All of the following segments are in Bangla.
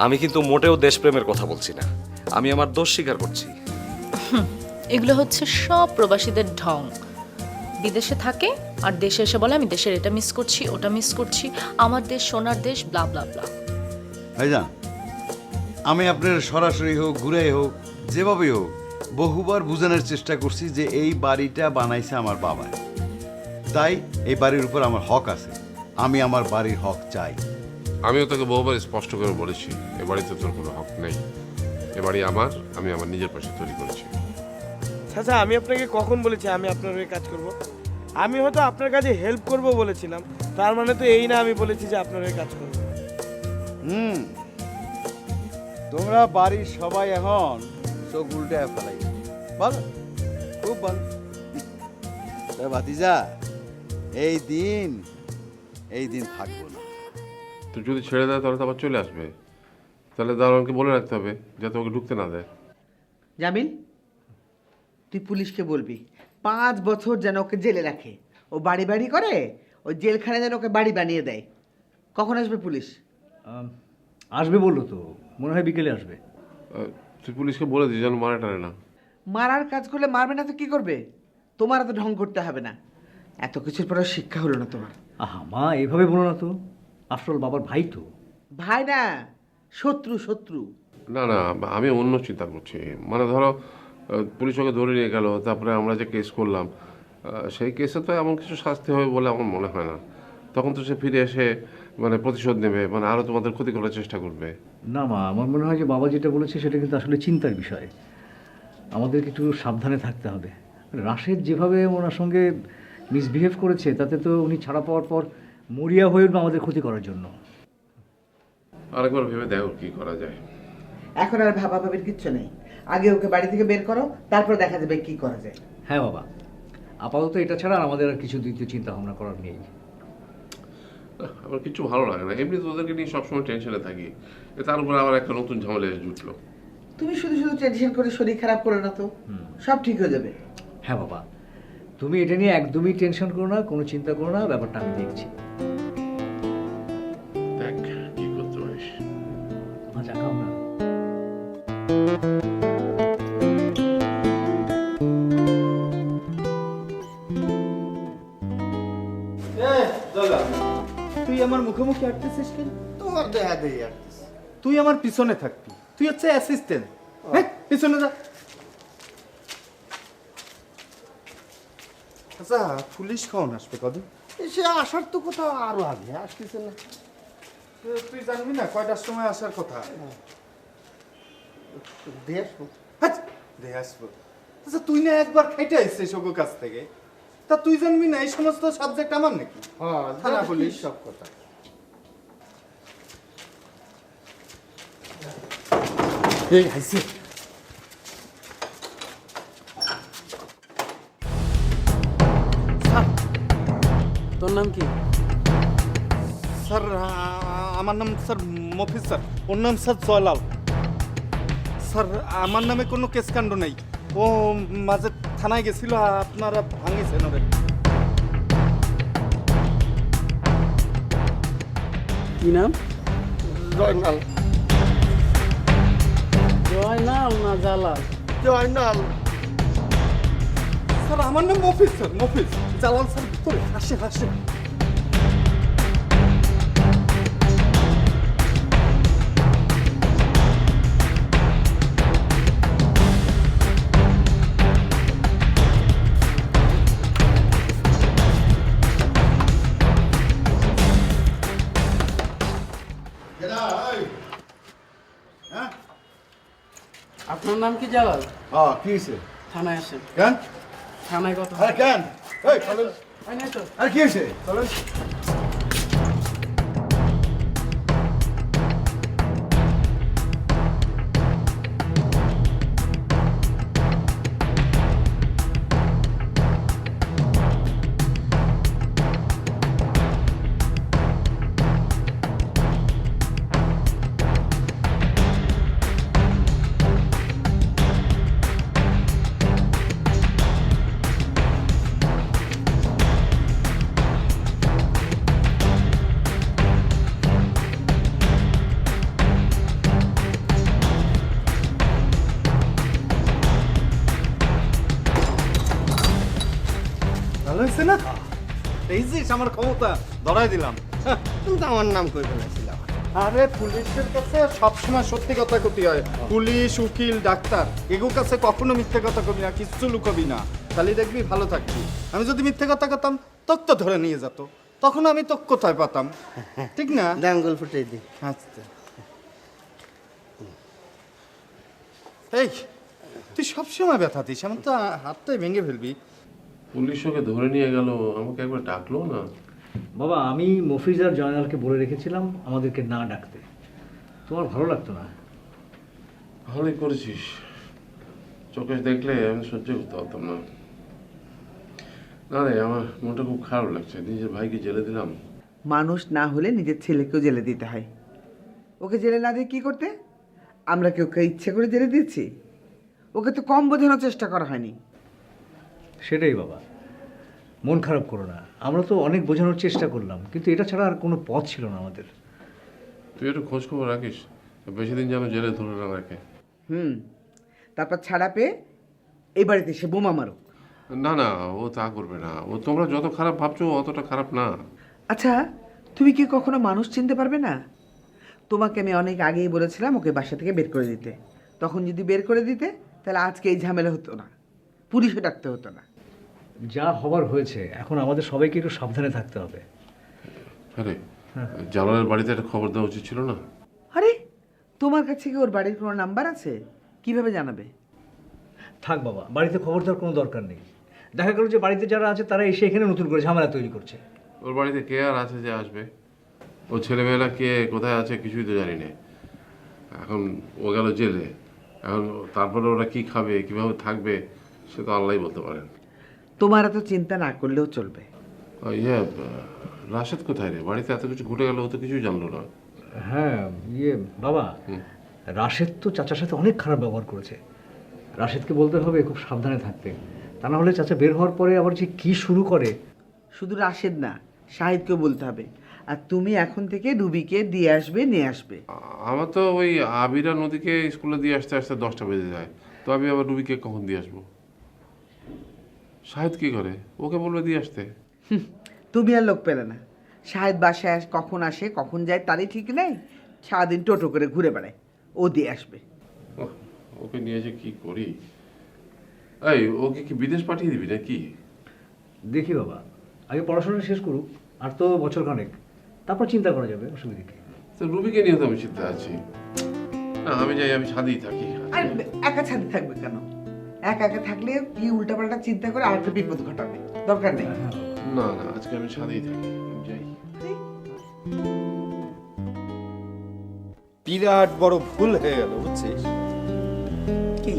আমি কিন্তু মোটেও দেশপ্রেমের কথা বলছি না, আমি আমার দোষ স্বীকার করছি। এগুলো হচ্ছে সব প্রবাসীদের ঢং। বিদেশে থাকে আর দেশে এসে বলে আমি দেশের এটা মিস করছি, ওটা মিস করছি, আমার দেশ সোনার দেশ, ব্লা ব্লা ব্লা। ভাইজান, আমি আপনার সরাসরি হোক ঘুরে হোক যেভাবেই হোক বহুবার বোঝানোর চেষ্টা করছি যে এই বাড়িটা বানাইছে আমার বাবা, তাই এই বাড়ির উপর আমার হক আছে, আমি আমার বাড়ির হক চাই। আমিও তোকে বহুবার স্পষ্ট করে বলেছি এ বাড়িতে তোর কোনো হক নেই, এ বাড়ি আমার, আমি আমার নিজের পয়সা তৈরি করেছি। চাচা, আমি আপনাকে কখন বলেছি আমি আপনার হয়ে কাজ করব? আমি হয়তো আপনার কাজে হেল্প করব বলেছিলাম, তার মানে তো এই না আমি বলেছি যে আপনার হয়ে কাজ করব। তোমরা বাড়ির সবাই এখন চোখ উল্টে ফেলাই, ভালো, খুব ভালো। ভাতিজা, এই দিন থাকবো না। তুই যদি ছেড়ে দেয় তাহলে তো আবার চলে আসবে, তাহলে দারোয়ানকে বলে রাখতে হবে যাতে ওকে ঢুকতে না দেয়। জামিল, তুই পুলিশকে বলবি 5 বছর যেন ওকে জেলে রাখে, ও বাড়ি বাড়ি করে, ওই জেলখানে যেন ওকে বাড়ি বানিয়ে দেয়। কখন আসবে পুলিশ? আসবে বললো তো, মনে হয় বিকেলে আসবে। তুই পুলিশকে বলে দিস যেন মারা টানে না। মারার কাজ করলে মারবে না তো কি করবে? তোমার এত ঢং করতে হবে না, এত কিছুর পরে শিক্ষা হলো না তোমার। আহা মা, এইভাবে বলো না তো, আসল বাবার ভাই তো। ভাই না, শত্রু শত্রু। না না, আমি অন্য চিন্তা করছি। মানে ধরো পুলিশ ওকে ধরে নিয়ে গেল, তারপরে আমরা যে কেস করলাম সেই কেসে তো এমন কিছু শাস্তি হবে বলে আমার মনে হয় না। তখন তো সে ফিরে এসে মানে প্রতিশোধ নেবে, মানে আরও তোমাদের ক্ষতি করার চেষ্টা করবে। না মা, আমার মনে হয় যে বাবা যেটা বলেছে সেটা কিন্তু আসলে চিন্তার বিষয়। আমাদেরকে একটু সাবধানে থাকতে হবে। রাশেদ যেভাবে ওনার সঙ্গে মিসবিহেভ করেছে তাতে তো উনি ছাড়া পাওয়ার পর মরিয়া হয়ে উঠবে আমাদের ক্ষতি করার জন্য। আরেকবার ভেবে দেখো কি করা যায়। এখন আর ভাবাভাবির কিচ্ছু নেই, আগে ওকে বাড়ি থেকে বের করো, তারপর দেখা যাবে কি করা যায়। হ্যাঁ বাবা, আপাতত এটা ছাড়া আমাদের আর কিছু দ্বিতীয় চিন্তা ভাবনা করার নেই। আমার কিছু ভালো লাগে না, এমনি তোদেরকে নিয়ে সবসময় টেনশনে থাকি, তার উপর আবার একটা নতুন ঝামেলা এসে জুটলো। তুমি শুধু শুধু টেনশন করে শরীর খারাপ করো না তো, সব ঠিক হয়ে যাবে। হ্যাঁ বাবা, তুমি এটা নিয়ে একদমই টেনশন করো না, কোনো চিন্তা করো না, ব্যাপারটা আমি দেখছি। দেখ কি করতে পারিস। আচ্ছা খাও না। তুই আমার মুখোমুখি আটতেছিস কেন? তোমার দেয়া দেই আটতেছিস। তুই আমার পিছনে থাকবি, তুই হচ্ছে অ্যাসিস্ট্যান্ট। হ্যাঁ, পিছনে যা। আচ্ছা, পুলিশ কখন আসবে কদিন? সে আসার তো কোথাও আরো আগে আসতেছে না। তুই জানবি না কয়টার সময় আসার কথা? দিয়ে আসবো। দিয়ে আসবো। আচ্ছা, তুই না একবার খাইতে আসছিস ওর কাছ থেকে, তা তুই জানবি না এই সমস্ত সাবজেক্ট আমার নাকি? হ্যাঁ, থানা পুলিশ সব কথা। এই হাসি, তোর নাম কি? স্যার আমার নাম স্যার মফিজ স্যার, ওর নাম স্যার জয়লাল। স্যার আমার নামে কোনো কেস কাণ্ড নেই, ও মাঝে থানায় গেছিল, আপনারা ভাঙিয়েছেন ওরে। কি নাম? জয়নাল। জয়নাল না জালাল? জয়নাল। স্যার আমার নাম মফিজ স্যার, মফিজ। জালাল স্যার ভিতরে আসেন আসেন। আপনার নাম কি জালাল? হ্যাঁ, কি হয়েছে? থানায় আসেন। কেন? থানায় কত? আরে কেন? এই চলেন। আয় নাই তো। আরে কি হয়েছে? চলেন। না? এই যে আমার ক্ষমতা ধরাই দিলাম। হ্যাঁ, তুমি তো আমার নাম কই ফেলেছিলাম। আরে পুলিশের কাছে সবসময় সত্যি কথা কইতে হয়। পুলিশ, উকিল, ডাক্তার এগুলোর কাছে কখনো মিথ্যে কথা কবি না, কিচ্ছু লুকাবি না, তাহলে দেখবি ভালো থাকবি। আমি যদি মিথ্যে কথা কতাম তোক তো ধরে নিয়ে যেত, তখন আমি তোক কোথায় পাতাম, ঠিক না? ডাঙ্গল ফুটাই দি। আচ্ছা এই তুই সবসময় ব্যথা দিস, আমার তো হাতটাই ভেঙে ফেলবি। পুলিশ ওকে ধরে নিয়ে গেল, আমাকে একবার ডাকলো না। বাবা, আমি মফিজ আর জয়নালকে বলে রেখেছিলাম আমাদেরকে না ডাকতে। তোমার ভালো লাগতো না? ভালোই করেছিস, চোখে দেখলে আমি সহ্য করতে পারতাম না। না রে, আমার মনটা খুব খারাপ লাগছে, নিজের ভাইকে জেলে দিলাম। মানুষ না হলে নিজের ছেলেকেও জেলে দিতে হয়। ওকে জেলে না দিয়ে কী করতে? আমরা কি ওকে ইচ্ছে করে জেলে দিয়েছি? ওকে তো কম বোঝানোর চেষ্টা করা হয়নি। সেটাই বাবা, মন খারাপ করো না। আমরা তো অনেক বোঝানোর চেষ্টা করলাম, কিন্তু এটা ছাড়া আর কোনো পথ ছিল না আমাদের। তুই একটু খোঁজ খবর রাখিস, বেশি দিন যেন জেলে ধরে না রাখে। তারপর ছাড়া পেয়ে এই বাড়িতে সে বোমা মারুক। না না, ও তা করবে না। ও তোমরা যত খারাপ ভাবছো অতটা খারাপ না। আচ্ছা, তুমি কি কখনো মানুষ চিনতে পারবে না? তোমাকে আমি অনেক আগেই বলেছিলাম ওকে বাসা থেকে বের করে দিতে। তখন যদি বের করে দিতে তাহলে আজকে এই ঝামেলা হতো না, পুলিশে ডাকতে হতো না। যা হবার হয়েছে, এখন আমাদের সবাইকে একটু সাবধানে থাকতে হবে। আরে জালালের বাড়িতে একটা খবর দেওয়া উচিত ছিল না? আরে তোমার কাছে কি ওর বাড়ির কোনো নাম্বার আছে? কিভাবে জানাবে? থাক বাবা, বাড়িতে খবর দেওয়ার কোনো দরকার নেই। দেখা গেল যে বাড়িতে যারা আছে তারা এসে এখানে নতুন করে ঝামেলা তৈরি করছে। ওর বাড়িতে কে আর আছে যে আসবে? ও ছেলেমেয়েরা কে কোথায় আছে কিছুই তো জানি না। এখন ও গেল জেলে, এখন তারপরে ওরা কি খাবে, কিভাবে থাকবে, সে তো আল্লাহই বলতে পারেন। তোমার এত চিন্তা না করলেও চলবে। ইয়ে, রাশেদ কোথায় রে? বাড়িতে এত কিছু ঘটে গেল, ও তো কিছুই জানলো না। হ্যাঁ, বাবা, রাশেদ তো চাচার সাথে অনেক খারাপ ব্যবহার করেছে। রাশেদকে বলতে হবে খুব সাবধানে থাকতে, তা না হলে চাচা বের হওয়ার পরে আবার যে কি শুরু করে। শুধু রাশেদ না, শাহিদকেও বলতে হবে। আর তুমি এখন থেকে রুবিকে দিয়ে আসবে, নিয়ে আসবে। আমার তো ওই আবিরা নদীকে স্কুলে দিয়ে আসতে আসতে 10টা বেজে যায়, তো আমি আবার রুবিকে কখন দিয়ে আসবো? শাহেদ কি করে? ওকে বলবে দিয়ে আসতে। তুমি আর লোক পেলে না। শাহেদ বাসায় কখন আসে কখন যায় তারই ঠিক নেই। সারাদিন টোটো করে ঘুরে বেড়ায়, ও দিয়ে আসবে। ওকে নিয়ে যে কি করি। এই, ওকে কি বিদেশ পাঠিয়ে দিবি নাকি? দেখি বাবা, আগে পড়াশোনাটা শেষ করুক, আর তো বছর খানেক, তারপর চিন্তা করা যাবে, অসুবিধা কি। তো রুবিকে নিয়ে তো আমি চিন্তা আছি। না, আমি যাই, আমি ছাদেই থাকি। আর একা ছাদে থাকবে কেন? একা একা থাকলে কি উল্টাপাল্টা চিন্তা করে আর একটা বিপদ ঘটাবে, দরকার নেই। না না, আজকে আমি ছাদেই থাকি, আমি যাই। বিরাট বড় ভুল হয়ে গেল, বুঝছিস? কি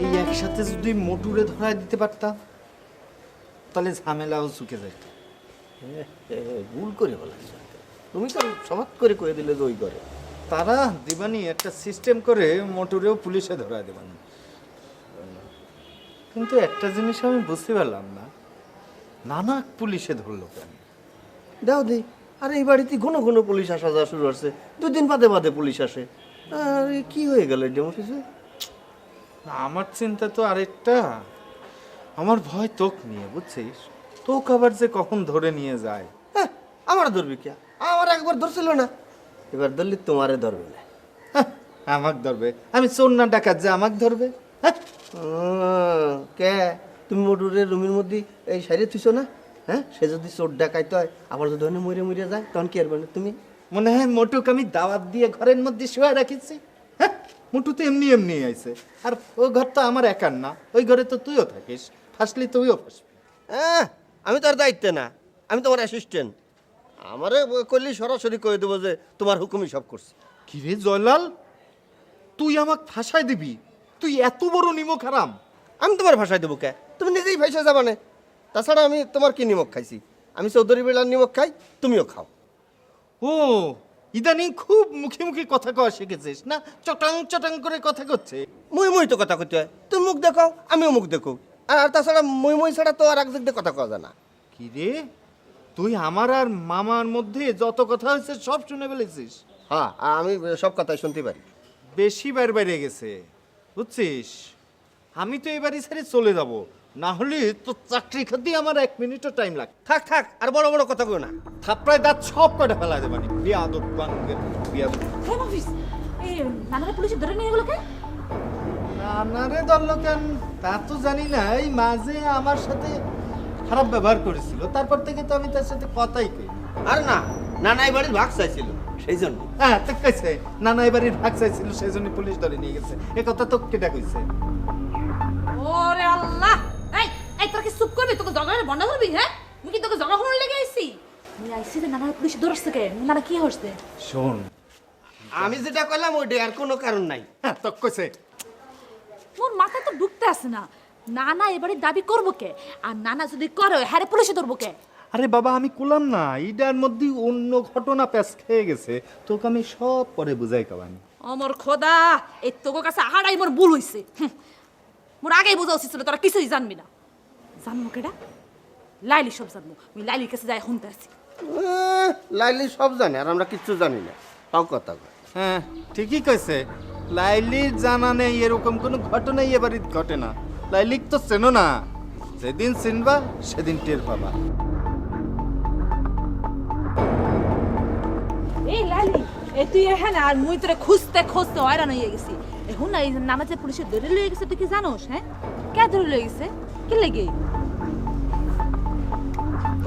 এই একসাথে যদি মোটুরে ধরায় দিতে পারতাম তাহলে ঝামেলাও চুকে যেত। ভুল করে বলেছ, তুমি তো সমাজ করে কয়ে দিলে যে ওই করে। তারা দিবানি একটা সিস্টেম করে মোটরেও পুলিশে ধরায় দেবানি। কিন্তু একটা জিনিস আমি বুঝতে পারলাম না, নানা পুলিশে ধরলো কেন? দাও দি, আর এই বাড়িতে ঘন ঘন পুলিশ আসা যাওয়া শুরু হচ্ছে, 2 দিন বাদে বাদে পুলিশ আসে। আর কি হয়ে গেল ডেমোক্রেসি? আমার চিন্তা তো আরেকটা, আমার ভয় তোক নিয়ে, বুঝছিস? তোক আবার যে কখন ধরে নিয়ে যায়। হ্যাঁ, আমার ধরবি কে? আমার একবার ধরছিল না, এবার ধরলি তোমারে ধরবে না। আমাক ধরবে? আমি চোর না ডাকাত যে আমাক ধরবে? হ্যাঁ, কে তুমি মোটরের রুমের মধ্যে এই সাইডে থুইছো না? হ্যাঁ, সে যদি চোর ডাকাইতে হয়, আবার যদি মরে মরে যায়, তখন কি আর বলে তুমি? মনে হয় মোটুক আমি দাওয়াত দিয়ে ঘরের মধ্যে শুয়ে রাখিছি। হ্যাঁ, মোটু তো এমনি এমনি আইছে, আর ওই ঘর তো আমার একার না, ওই ঘরে তো তুইও থাকিস, ফাঁসলি তুইও ফাঁসবি। হ্যাঁ, আমি তার দায়িত্বে না, আমি তোমার অ্যাসিস্ট্যান্ট। আমারে করলি সরাসরি কয়ে দেবো যে তোমার হুকুমই সব করছে। কি রে জয়লাল, তুই আমাকে ফাঁসাই দিবি? তুই এত বড় নিমক হারাম? আমি তোমার ভাষায় দেবো কে? তুমি নিজেই ভাইসা যাবা না। তাছাড়া আমি তোমার কি নিমক খাইছি? আমি চৌধুরী বেলার নিমক খাই, তুমিও খাও। ও, ইদানিং খুব মুখে মুখে কথা কওয়া শিখেছিস না? চটাং চটাং করে কথা করছে। মুই তো কথা কইতে হয়, তুমি মুখ দেখাও, আমিও মুখ দেখো। আর তাছাড়া মুই ছাড়া তো আর এক দিক দিয়ে কথা কওয়া যায় না। কি রে, তুই আমার আর মামার মধ্যে যত কথা হয়েছে সব শুনে ফেলেছিস? হ্যাঁ, আমি সব কথাই শুনতে পারি। বেশি বার বেড়ে গেছে, বুঝছিস? আমি তো এবারই ছেড়ে চলে যাব, না হলে তো চাকরি খাতে আমার 1 মিনিটও টাইম লাগে। থাক থাক, আর বড় বড় কথা কই না, থাপড়ায় দাঁত সব কটা ফেলা দেবানি। বিয়াদব বাঙ্গের বিয়াদব। হে মফিজ, এই নানারা পুলিশে ধরে নিয়ে গেল কে? নানারে ধরলো কেন তা তো জানি না, এই মাঝে আমার সাথে খারাপ ব্যবহার করেছিল, তারপর থেকে তো আমি তার সাথে কথাই কই। আর না, নানা এই বাড়ির ভাগ চাইছিল সেই জন্য। হ্যাঁ ঠিক কইছে, নানা এবারের ভাগ চাইছিল সেই জন্য পুলিশ ধরে নিয়ে গেছে, এ কথা তো কেটা কইছে? ওরে আল্লাহ, এই এই তোরা কি চুপ করবি? তোকে জগালে বন্ধ করবি? হ্যাঁ, আমি কি তোকে জগা হল লেগে আইছি? আমি আইছি যে নানারা পুলিশে ধরছে কে? নানা কি হচ্ছে? শোন, আমি যেটা কইলাম ওইটা, আর কোনো কারণ নাই। হ্যাঁ তো কইছে। মোর মাথা তো ঢুকতে আসে না। নানা এবারে দাবি করবো কে? আর নানা যদি করে হ্যাঁ পুলিশে ধরবো কে? আরে বাবা আমি কইলাম না, এইটার মধ্যে অন্য ঘটনা প্যাচ খেয়ে গেছে, তোকে আমি সব পরে বুঝাই কাবানি। আমার খোদা, এই তোর কাছে হারাই মোর ভুল হইছে। মোর আগেই বোঝা উচিত ছিল তোরা কিছুই জানবি না। জানবো কেডা? লাইলি সব জানবো। আমি লাইলির কাছে যাই শুনতে আসি। লাইলি সব জানে আর আমরা কিচ্ছু জানি না, তাও কথা কয়। হ্যাঁ ঠিকই কইছে, লাইলির জানা নেই এরকম কোনো ঘটনাই এবারে ঘটে না। লাইলিক তো চেনো না, যেদিন চিনবা সেদিন টের পাবা। এই লাইলি, এই তুই এখানে আর মুই তোরে খুঁজতে খুঁজতে হয়রান হয়ে গেছি। এখন না এই নানা যে পুলিশে ধরে লয়ে গেছে তুই কি জানোস? হ্যাঁ, কে ধরে লয়ে গেছে? কি লেগে?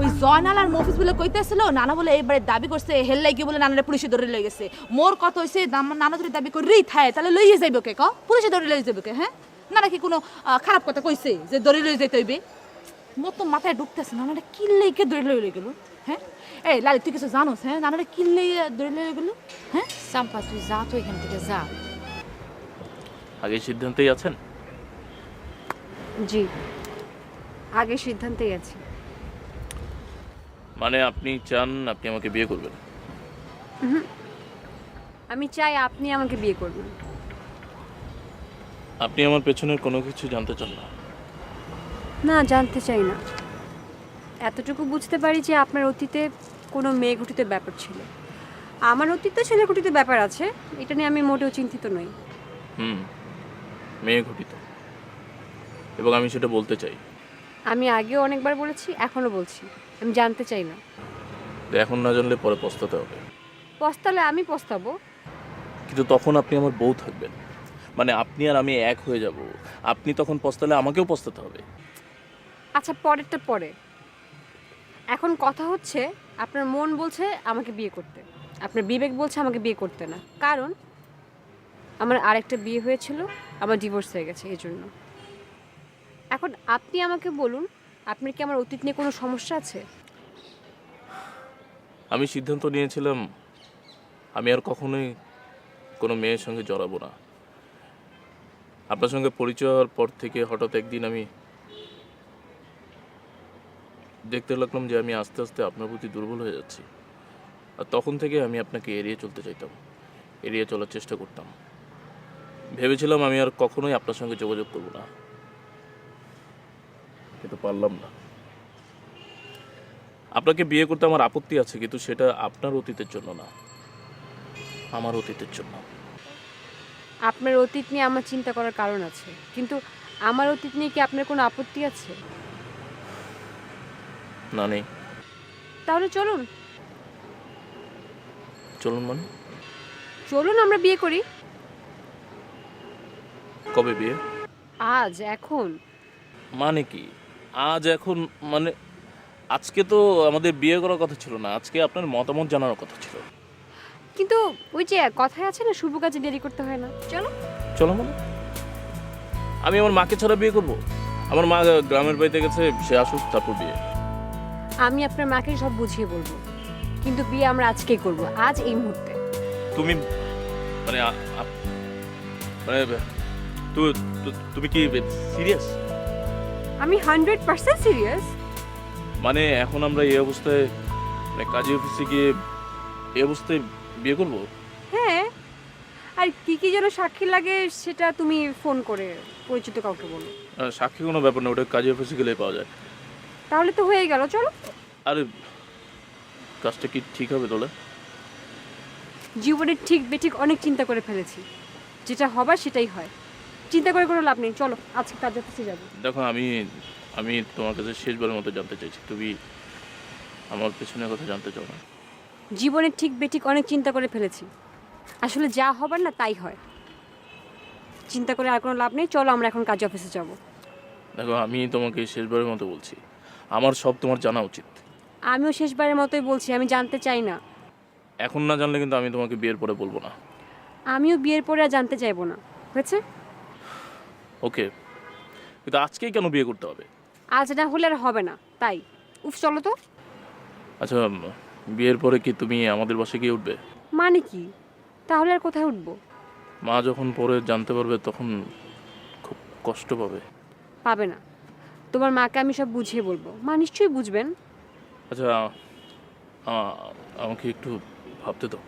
ওই জয়নাল আর মফিজ বলে কইতেছিল নানা বলে এবারে দাবি করছে হেল লাগি বলে নানারে পুলিশে ধরে লয়ে গেছে। মোর কথা হইছে নানা যদি দাবি করেই থাকে তাহলে লইয়ে যাইব কে? ক পুলিশে ধরে লয়ে যাবে কে? হ্যাঁ, নানা কি কোনো খারাপ কথা কইছে যে ধরে লয়ে যাইতে হইবে? মোর তো মাথায় ঢুকতেছে নানারে কি লেগে ধরে লয়ে গেল। হ্যাঁ, এই লালি তুই কিছু জানোস? হ্যাঁ, নানারে কি লেগে ধরে লয়ে গেল? হ্যাঁ সাম্পা, তুই যা তো এখান থেকে যা। আগে সিদ্ধান্তেই আছেন? জি, আগে সিদ্ধান্তেই আছি। মানে আপনি চান আপনি আমাকে বিয়ে করবেন? আমি চাই আপনি আমাকে বিয়ে করবেন। আপনি আমার পেছনের কোনো কিছু জানতে চান না? না, জানতে চাই না। এতটুকু বুঝতে পারি যে আপনার অতীতে কোনো মেয়ে ঘটিত ব্যাপার ছিল। আমার অতীতে ছেলে ঘটিত ব্যাপার আছে, এটা নিয়ে আমি মোটেও চিন্তিত নই। মেয়ে ঘটিত, এবং আমি সেটা বলতে চাই। আমি আগেও অনেকবার বলেছি, এখনও বলছি, আমি জানতে চাই না। এখন না জানলে পরে পস্তাতে হবে। পস্তালে আমি পস্তাবো। কিন্তু তখন আপনি আমার বউ থাকবেন, মানে আপনি আর আমি এক হয়ে যাব। আপনি তখন পস্তালে আমাকেও পস্তাতে হবে। আচ্ছা, পরেরটা পরে। এখন কথা হচ্ছে আপনার মন বলছে আমাকে বিয়ে করতে, আপনার বিবেক বলছে আমাকে বিয়ে করতে না। কারণ আমার আরেকটা বিয়ে হয়েছিল, আমার ডিভোর্স হয়ে গেছে, এই জন্য। এখন আপনি আমাকে বলুন, আপনার কি আমার অতীত নিয়ে কোনো সমস্যা আছে? আমি সিদ্ধান্ত নিয়েছিলাম আমি আর কখনোই কোনো মেয়ের সঙ্গে জড়াবো না। আপনার সঙ্গে পরিচয় হওয়ার পর থেকে হঠাৎ একদিন আমি দেখতে লাগলাম যে আমি আস্তে আস্তে আপনার প্রতি দুর্বল হয়ে যাচ্ছি। আর তখন থেকে আমি আপনাকে এড়িয়ে চলতে চাইতাম, এড়িয়ে চলার চেষ্টা করতাম। ভেবেছিলাম আমি আর কখনোই আপনার সঙ্গে যোগাযোগ করব না, কিন্তু পারলাম না। আপনাকে বিয়ে করতে আমার আপত্তি আছে, কিন্তু সেটা আপনার অতীতের জন্য না, আমার অতীতের জন্য। আপনার অতীত নিয়ে আমার চিন্তা করার কারণ আছে, কিন্তু আমার অতীত নিয়ে কি আপনার কোনো আপত্তি আছে? না, নেই। তাহলে চলুন। চলুন মানে? চলুন আমরা বিয়ে করি। কবে বিয়ে? আজ, এখন। মানে কি আজ এখন? মানে আজকে তো আমাদের বিয়ে করার কথা ছিল না, আজকে আপনার মতামত জানানোর কথা ছিল। কিন্তু ওই যে কথায় আছে না, শুভ কাজে দেরি করতে হয় না। চলো। চলো মানে? আমি আমার মাকে ছাড়া বিয়ে করব? আমার মা গ্রামের বাড়িতে গেছে, সে আসুক তারপর বিয়ে। আমি আপনার মাকে সব বুঝিয়ে বলবো, কিন্তু বিয়ে আমরা আজকেই করব, আজ এই মুহূর্তে। তুমি মানে মানে তুমি কি সিরিয়াস? আমি 100% সিরিয়াস। মানে এখন আমরা এই অবস্থায়, মানে কাজী অফিসে গিয়ে এই অবস্থায় বিয়ে করব? হ্যাঁ, আর কি কি যেন সাক্ষী লাগে সেটা তুমি ফোন করে পরিচিত কাউকে বলো। সাক্ষী কোনো ব্যাপার না, ওটা কাজী অফিসে গেলেই পাওয়া যায়। তাহলে তো হয়ে গেল, চলো। আরে কাজটা কি ঠিক হবে তোলে? জীবনের ঠিক বেঠিক অনেক চিন্তা করে ফেলেছি, যেটা হবার সেটাই হয়। চিন্তা করে কোনো লাভ নেই, চলো আজকে কাজ অফিসে যাবো। দেখো আমি তোমার কাছে শেষবারের মতো জানতে চাইছি, তুমি আমার পেছনের কথা জানতে চাও না? জীবনে ঠিক বেঠিক অনেক চিন্তা করে ফেলেছি, আসলে যা হবার না তাই হয়, চিন্তা করে আর কোনো লাভ নেই, চলো আমরা এখন কাজ অফিসে যাব। দেখো আমি তোমাকে শেষবারের মতো বলছি, আমার সব তোমার জানা উচিত। আমিও শেষবারের মতোই বলছি, আমি জানতে চাই না। এখন না জানলে কিন্তু আমি তোমাকে বিয়ের পরে বলবো না। আমিও বিয়ের পরে আর জানতে চাইবো না, হয়েছে? ওকে, কিন্তু আজকেই কেন বিয়ে করতে হবে? আজ না হলে আর হবে না, তাই। উফ, চলো তো। আচ্ছা, বিয়ের পরে কি তুমি আমাদের বাসায় গিয়ে উঠবে? মানে কি? তাহলে আর কোথায় উঠবো? মা যখন পরে জানতে পারবে তখন খুব কষ্ট পাবে। পাবে না, তোমার মাকে আমি সব বুঝিয়ে বলবো, মা নিশ্চয়ই বুঝবেন। আচ্ছা, আমাকে একটু ভাবতে দাও।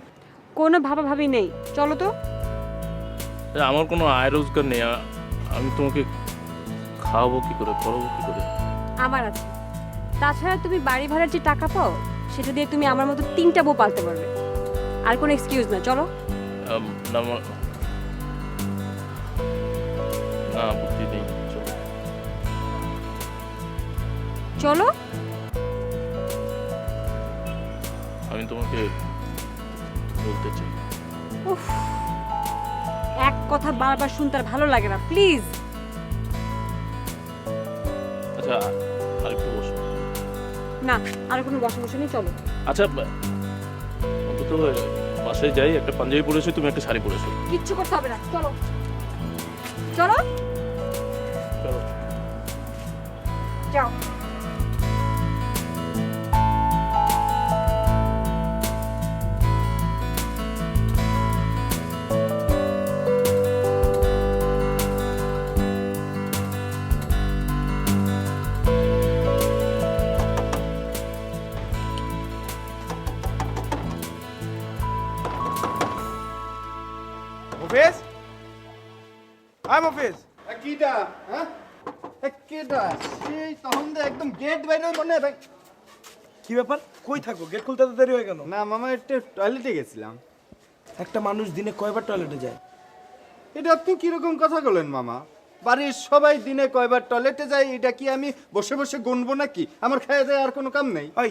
কোনো ভাবাভাবি নেই, চলো তো। আমার কোনো আয় রোজগার নেই, আমি তোমাকে খাওয়াবো কি করে, পড়াবো কি করে? আমার আছে। তাছাড়া তুমি বাড়ি ভাড়ার যে টাকা পাও সেটা দিয়ে তুমি আমার মতো 3টা বউ পালতে পারবে। আর কোনো এক্সকিউজ না, চলো। না, বুদ্ধি নেই, চলো। চলো। আমি তোমাকে বলতে চাই। উফ, এক কথা বারবার শুনতে আর ভালো লাগে না, প্লিজ। আচ্ছা, আরেকটু বসো। না, আর কোনো বসা বসে নেই, চলো। আচ্ছা, অন্তত বাসায় যাই, একটা পাঞ্জাবি পরেছো, তুমি একটা শাড়ি পরেছো। কিচ্ছু করতে হবে না, চলো চলো চলো। যাও। মফিজ, হাই মফিজ। কিটা হ্যাঁ কেটা সেই তখন তো একদম গেট বাইরে মনে হয়। কি ব্যাপার, কই থাকো? গেট খুলতে তো দেরি হয়ে গেল। না মামা, একটু টয়লেটে গেছিলাম। একটা মানুষ দিনে কয়বার টয়লেটে যায়? এটা আপনি কিরকম কথা বলেন মামা? বাড়ির সবাই দিনে কয়বার টয়লেটে যায় এটা কি আমি বসে বসে গুনবো নাকি? আমার খাওয়া যায় আর কোনো কাম নেই। ওই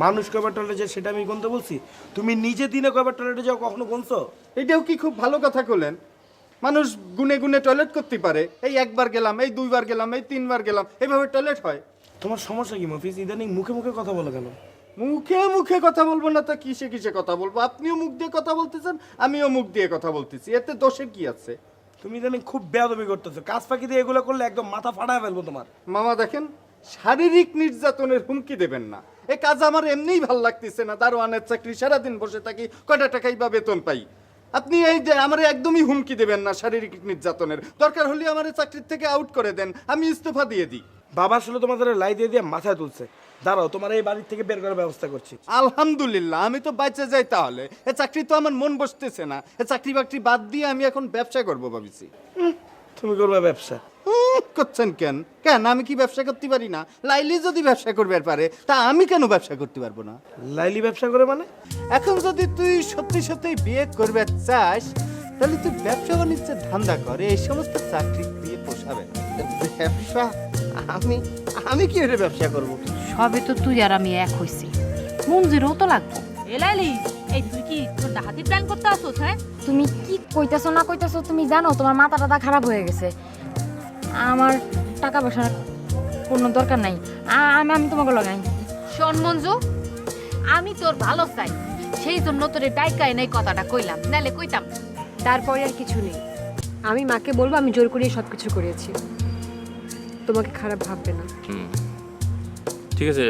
মানুষ কয়বার টয়লেটে যায় সেটা আমি গুনতে বলছি? তুমি নিজে দিনে কয়বার টয়লেটে যাও কখনো গুনছো? এটাও কি খুব ভালো কথা বলেন? মানুষ গুনে গুনে টয়লেট করতে পারে। এই একবার গেলাম, এই 2বার গেলাম, এই 3বার গেলাম, এইভাবে টয়লেট হয়। তোমার সমস্যা কি মফিজ? ইদানিং মুখে মুখে কথা বলো কেন? মুখে মুখে কথা বলবো না তো কিসে কিসে কথা বলবো? আপনিও মুখ দিয়ে কথা বলতেছেন, আমিও মুখ দিয়ে কথা বলতেছি, এতে দোষের কি আছে? তুমি ইদানিং খুব বেয়াদবি করতেছো। কাজ ফাঁকি দিয়ে এগুলো করলে একদম মাথা ফাটায় ফেলবো তোমার। মামা দেখেন, শারীরিক নির্যাতনের হুমকি দেবেন না। এ কাজ আমার এমনিই ভাল লাগতেছে না। দারোয়ানের চাকরি, সারাদিন বসে থাকি, কয়টা টাকাই বা বেতন পাই। আপনি এই যে আমার একদমই হুমকি দেবেন না শারীরিক নির্যাতনের। দরকার হলে আমার চাকরির থেকে আউট করে দেন, আমি ইস্তফা দিয়ে দিই। বাবা আসলে তোমাদের লাই দিয়ে দিয়ে মাথায় তুলছে। দাঁড়াও, তোমার এই বাড়ির থেকে বের করার ব্যবস্থা করছি। আলহামদুলিল্লাহ, আমি তো বাঁচে যাই তাহলে। এ চাকরি তো আমার মন বসতেছে না। এ চাকরি বাকরি বাদ দিয়ে আমি এখন ব্যবসা করবো ভাবিছি। তুমি করবে ব্যবসা? করছেন কেন? কেন আমি কি ব্যবসা করতে পারি না? লাইলি যদি ব্যবসা করবে পারে, তা আমি কেন ব্যবসা করতে পারবো না? লাইলি ব্যবসা করে মানে? এখন যদি তুই সত্যি সত্যি বিয়ে করবে চাস, তাহলে তুই ব্যবসা বাণিজ্যের ধান্দা করে, এই সমস্ত চাকরি দিয়ে পোষাবে না। ব্যবসা? আমি আমি কি করে ব্যবসা করব? সবে তো তুই আর আমি এক হইছি, মঞ্জুরও তো লাগবে। এলাইলি, এই তুই কি তোর ডাহাতি প্ল্যান করতে আসছ? হ্যাঁ, তুমি কি কইতাছো না কইতাছো তুমি জানো? তোমার মাথা টাথা খারাপ হয়ে গেছে। আমার টাকা পয়সার কোনো দরকার নাই, আমি তোমাকে লাগাই। শোন মঞ্জু, আমি তোর ভালো চাই, সেই জন্য তোর ডাইকায় নাই কথাটা কইলাম, নালে কইতাম। তারপরে আর কিছু নেই, আমি মাকে বলবো আমি জোর করিয়ে সব কিছু করেছি, তোমাকে খারাপ ভাববে না। ঠিক আছে,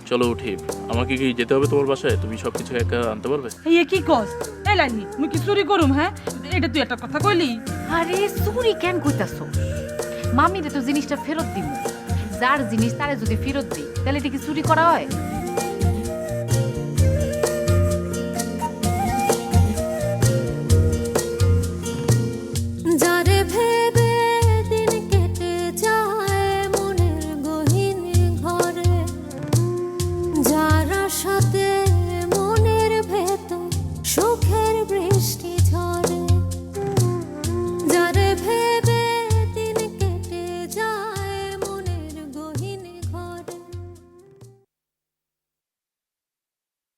চলো উঠি। আমাকে কি যেতে হবে তোমার বাসায়? তুমি সব কিছু একা আনতে পারবে? এই কি কস? এই লাইনি মুই কি চুরি করুম? হ্যাঁ, এটা তুই একটা কথা কইলি। আরে চুরি কেন কইতাছো? মামিরে তো জিনিসটা ফেরত দিব। যার জিনিস তারে যদি ফেরত দিই তাহলে এটা কি চুরি করা হয়?